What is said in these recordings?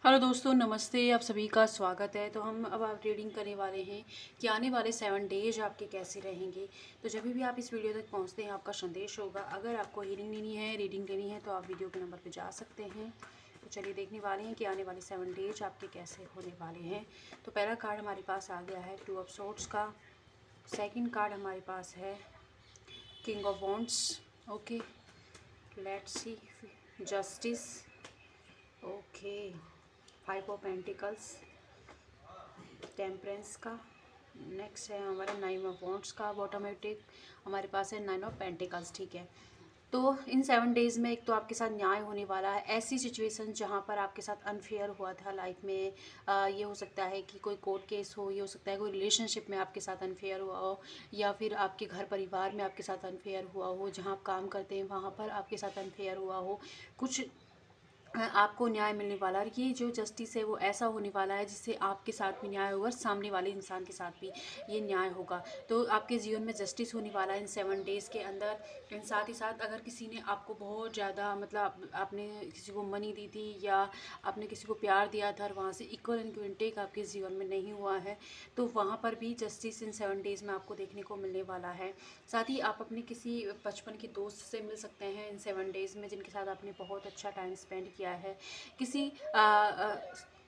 Hello दोस्तों, नमस्ते। आप सभी का स्वागत है। तो हम अब आप रीडिंग करने वाले हैं कि आने वाले 7 डेज आपके कैसे रहेंगे। तो जब भी आप इस वीडियो तक पहुंचते हैं आपका संदेश होगा। अगर आपको रीडिंग लेनी है तो आप वीडियो के नंबर पर जा सकते हैं। तो चलिए देखने वाले हैं कि आने वाले 7 डेज आपके कैसे होने वाले हैं। तो पहला कार्ड हमारे पास आ गया है 2 ऑफ सोर्ड्स का। सेकंड कार्ड हमारे पास है king of wands. Okay, let's see. Justice. Okay, 5 of pentacles, temperance का। नेक्स्ट है हमारा 9 ऑफ वॉन्ड्स का। ऑटोमेटिक हमारे पास है 9 ऑफ पेंटिकल्स। ठीक है, तो इन 7 डेज में एक तो आपके साथ न्याय होने वाला है। ऐसी सिचुएशन जहाँ पर आपके साथ अनफेयर हुआ था लाइफ में, ये हो सकता है कि कोई कोर्ट केस हो, ये हो सकता है कोई रिलेशनशिप में आपके साथ अनफेयर हुआ हो, या फिर आपके घर परिवार में आपके साथ अनफेयर हुआ हो, जहाँ आप काम करते हैं वहाँ पर आपके साथ अनफेयर हुआ हो। कुछ आपको न्याय मिलने वाला है। ये जो जस्टिस है वो ऐसा होने वाला है जिससे आपके साथ भी न्याय होगा, सामने वाले इंसान के साथ भी ये न्याय होगा। तो आपके जीवन में जस्टिस होने वाला है इन 7 डेज़ के अंदर। एंड साथ ही साथ अगर किसी ने आपको बहुत ज़्यादा मतलब आपने किसी को मनी दी थी या आपने किसी को प्यार दिया था और वहाँ से equal and give and take आपके जीवन में नहीं हुआ है, तो वहाँ पर भी जस्टिस इन 7 डेज़ में आपको देखने को मिलने वाला है। साथ ही आप अपने किसी बचपन के दोस्त से मिल सकते हैं इन 7 डेज़ में, जिनके साथ आपने बहुत अच्छा टाइम स्पेंड किया है। किसी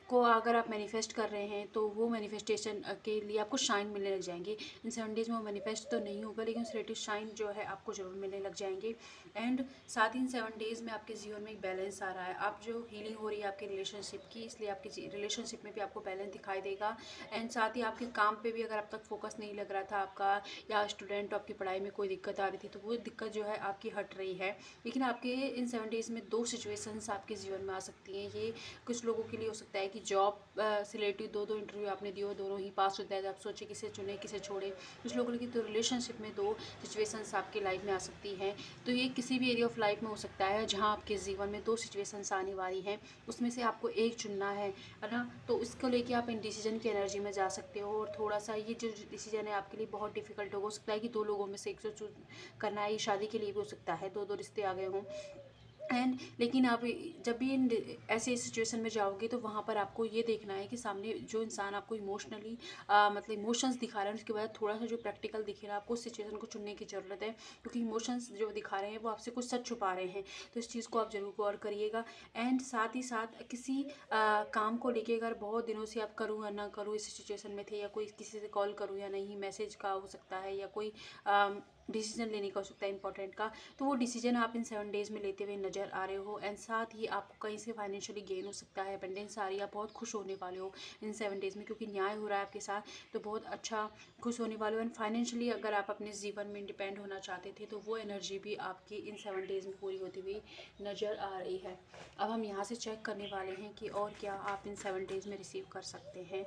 को अगर आप मैनिफेस्ट कर रहे हैं तो वो मैनिफेस्टेशन के लिए आपको शाइन मिलने लग जाएंगे। इन 7 डेज़ में वो मैनिफेस्ट तो नहीं होगा, लेकिन उस रिलेटिव शाइन जो है आपको ज़रूर मिलने लग जाएंगे। एंड साथ ही इन 7 डेज़ में आपके जीवन में एक बैलेंस आ रहा है। आप जो हीलिंग हो रही है आपके रिलेशनशिप की, इसलिए आपके रिलेशनशिप में भी आपको बैलेंस दिखाई देगा। एंड साथ ही आपके काम पे भी अगर अब तक फोकस नहीं लग रहा था आपका, या स्टूडेंट आपकी पढ़ाई में कोई दिक्कत आ रही थी, तो वो दिक्कत जो है आपकी हट रही है। लेकिन आपके इन 7 डेज़ में 2 सिचुएशंस आपके जीवन में आ सकती हैं। ये कुछ लोगों के लिए हो सकता है कि जॉब से रिलेटेड 2 इंटरव्यू आपने दिए हो, दोनों ही पास होता है, तो आप सोचे किसे चुने किसे छोड़े। कुछ लोगों की तो रिलेशनशिप में 2 सिचुएशंस आपकी लाइफ में आ सकती हैं। तो ये किसी भी एरिया ऑफ लाइफ में हो सकता है जहाँ आपके जीवन में 2 सिचुएशंस आने वाली हैं, उसमें से आपको एक चुनना है ना। तो इसको लेके आप इंडिसीजन की एनर्जी में जा सकते हो, और थोड़ा सा ये जो डिसीजन है आपके लिए बहुत डिफिकल्ट हो सकता है कि 2 लोगों में से एक को चूज करना है। ये शादी के लिए भी हो सकता है, 2 रिश्ते आ गए हों। एंड लेकिन आप जब भी इन ऐसे सिचुएशन में जाओगे तो वहाँ पर आपको ये देखना है कि सामने जो इंसान आपको इमोशनली मतलब इमोशंस दिखा रहा है, उसके बाद थोड़ा सा जो प्रैक्टिकल दिखे रहा है, आपको उस सिचुएशन को चुनने की ज़रूरत है, क्योंकि इमोशंस जो दिखा रहे हैं वो आपसे कुछ सच छुपा रहे हैं। तो इस चीज़ को आप ज़रूर गौर करिएगा। एंड साथ ही साथ किसी काम को लेके अगर बहुत दिनों से आप करूँ या ना करूँ इस सिचुएशन में थे, या कोई किसी से कॉल करूँ या नहीं, मैसेज का हो सकता है, या कोई डिसीजन लेने का हो सकता है इंपॉर्टेंट का, तो वो डिसीजन आप इन 7 डेज़ में लेते हुए नज़र आ रहे हो। एंड साथ ही आपको कहीं से फाइनेंशियली गेन हो सकता है, अबंडेंस आ रही है, आप बहुत खुश होने वाले हो इन 7 डेज़ में, क्योंकि न्याय हो रहा है आपके साथ। तो बहुत अच्छा खुश होने वाले हो। एंड फाइनेंशियली अगर आप अपने जीवन में इंडिपेंड होना चाहते थे तो वो एनर्जी भी आपकी इन 7 डेज़ में पूरी होती हुई नज़र आ रही है। अब हम यहाँ से चेक करने वाले हैं कि और क्या आप इन 7 डेज़ में रिसीव कर सकते हैं।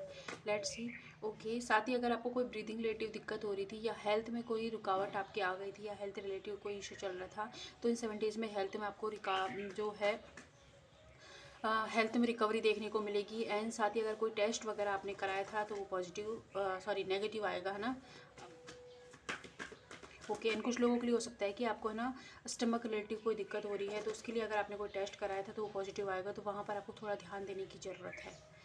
Let's see. ओके, साथ ही अगर आपको कोई ब्रीदिंग रिलेटिव दिक्कत हो रही थी, या हेल्थ में कोई रुकावट आपके आ गई थी, या हेल्थ रिलेटिव कोई इशू चल रहा था, तो इन 7 डेज़ में हेल्थ में आपको जो है हेल्थ में रिकवरी देखने को मिलेगी। एंड साथ ही अगर कोई टेस्ट वगैरह आपने कराया था तो वो नेगेटिव आएगा, है ना। ओके, एंड कुछ लोगों के लिए हो सकता है कि आपको है ना स्टमक रिलेटिव कोई दिक्कत हो रही है, तो उसके लिए अगर आपने कोई टेस्ट कराया था तो वो पॉजिटिव आएगा, तो वहाँ पर आपको थोड़ा ध्यान देने की ज़रूरत है।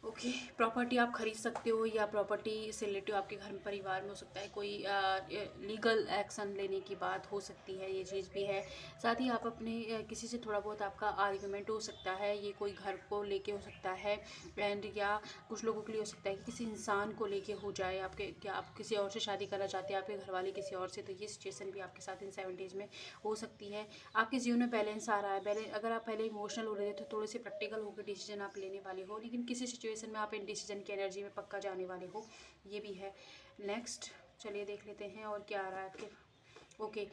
ओके, प्रॉपर्टी आप खरीद सकते हो, या प्रॉपर्टी से रिलेटिव आपके घर में परिवार में हो सकता है कोई लीगल एक्शन लेने की बात हो सकती है, ये चीज़ भी है। साथ ही आप अपने किसी से थोड़ा बहुत आपका आर्ग्यूमेंट हो सकता है, ये कोई घर को लेके हो सकता है। एंड या कुछ लोगों के लिए हो सकता है कि किसी इंसान को लेके हो जाए, आपके क्या आप किसी और से शादी करना चाहते हैं, आपके घर वाले किसी और से, तो ये सिचुएशन भी आपके साथ इन 7 डेज़ में हो सकती है। आपके जीवन में बैलेंस आ रहा है। बैलेंस, अगर आप पहले इमोशनल हो रहे थे तो थोड़े से प्रैक्टिकल होकर डिसीजन आप लेने वाले हो, लेकिन किसी सिचुएशन में आप इन डिसीजन की एनर्जी में पक्का जाने वाले हो, ये भी है। नेक्स्ट, चलिए देख लेते हैं और क्या आ रहा है आपके। ओके,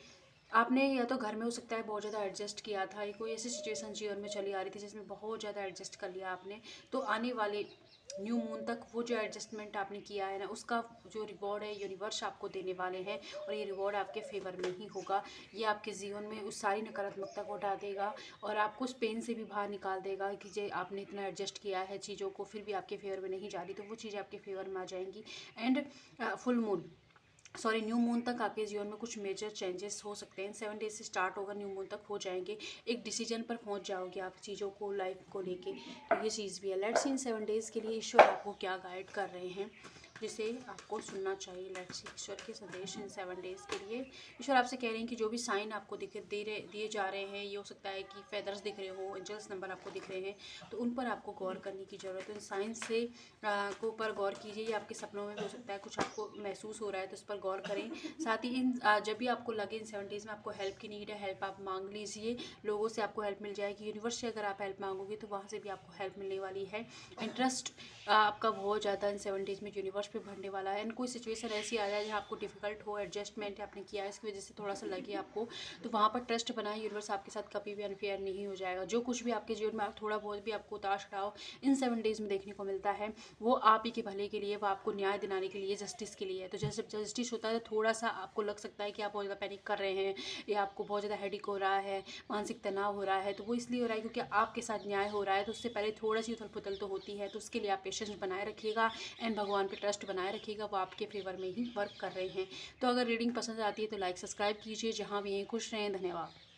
आपने या तो घर में हो सकता है बहुत ज़्यादा एडजस्ट किया था, या कोई ऐसी सिचुएशन जीवन में चली आ रही थी जिसमें बहुत ज़्यादा एडजस्ट कर लिया आपने, तो आने वाले न्यू मून तक वो जो एडजस्टमेंट आपने किया है ना, उसका जो रिवॉर्ड है यूनिवर्स आपको देने वाले हैं, और ये रिवॉर्ड आपके फेवर में ही होगा। ये आपके जीवन में उस सारी नकारात्मकता को हटा देगा, और आपको उस पेन से भी बाहर निकाल देगा कि जे आपने इतना एडजस्ट किया है चीज़ों को, फिर भी आपके फेवर में नहीं जा रही, तो वो चीज़ें आपके फेवर में आ जाएंगी। And full moon, new moon तक आपके जीवन में कुछ मेजर चेंजेस हो सकते हैं। 7 डेज से स्टार्ट होगा, न्यू मून तक हो जाएंगे। एक डिसीजन पर पहुंच जाओगे आप चीज़ों को, लाइफ को लेके। तो ये चीज़ भी है। लेट्स सी इन 7 डेज के लिए ईश्वर आपको क्या गाइड कर रहे हैं, जिसे आपको सुनना चाहिए। लेट्स सी ईश्वर के संदेश इन 7 डेज के लिए। ईश्वर आपसे कह रहे हैं कि जो भी साइन आपको दिए जा रहे हैं, ये हो सकता है कि फेदर्स दिख रहे हो, एंजल्स नंबर आपको दिख रहे हैं, तो उन पर आपको गौर करने की ज़रूरत है। इन साइन से को ऊपर गौर कीजिए। ये आपके सपनों में भी हो सकता है, कुछ आपको महसूस हो रहा है तो उस पर गौर करें। साथ ही जब भी आपको लगे इन 7 डेज में आपको हेल्प की नीड है, हेल्प आप मांग लीजिए। लोगों से आपको हेल्प मिल जाएगी। यूनिवर्स से अगर आप हेल्प मांगोगे तो वहाँ से भी आपको हेल्प मिलने वाली है। इंटरेस्ट आपका बहुत ज़्यादा इन 7 डेज में यूनिवर्स पे बढ़ने वाला है। एंड कोई सिचुएशन ऐसी आ जाए जहाँ आपको डिफिकल्ट हो, एडजस्टमेंट आपने किया है इसकी वजह से थोड़ा सा लगे आपको, तो वहाँ पर ट्रस्ट बनाए। यूनिवर्स आपके साथ कभी भी अनफेयर नहीं हो जाएगा। जो कुछ भी आपके जीवन में थोड़ा बहुत भी आपको उतार चढ़ाव इन 7 डेज में देखने को मिलता है, वो आप ही के भले के लिए, वो आपको न्याय दिलाने के लिए, जस्टिस के लिए है। तो जैसे जस्टिस होता है तो थोड़ा सा आपको लग सकता है कि आप बहुत ज़्यादा पैनिक कर रहे हैं, या आपको बहुत ज़्यादा हेडिक हो रहा है, मानसिक तनाव हो रहा है, तो वो इसलिए हो रहा है क्योंकि आपके साथ न्याय हो रहा है। तो उससे पहले थोड़ा सी उथल पुथल तो होती है, तो उसके लिए आप पेशेंस बनाए रखिएगा एंड भगवान पे ट्रस्ट बनाए रखिएगा। वो आपके फेवर में ही वर्क कर रहे हैं। तो अगर रीडिंग पसंद आती है तो लाइक सब्सक्राइब कीजिए। जहाँ भी हैं खुश रहें। धन्यवाद।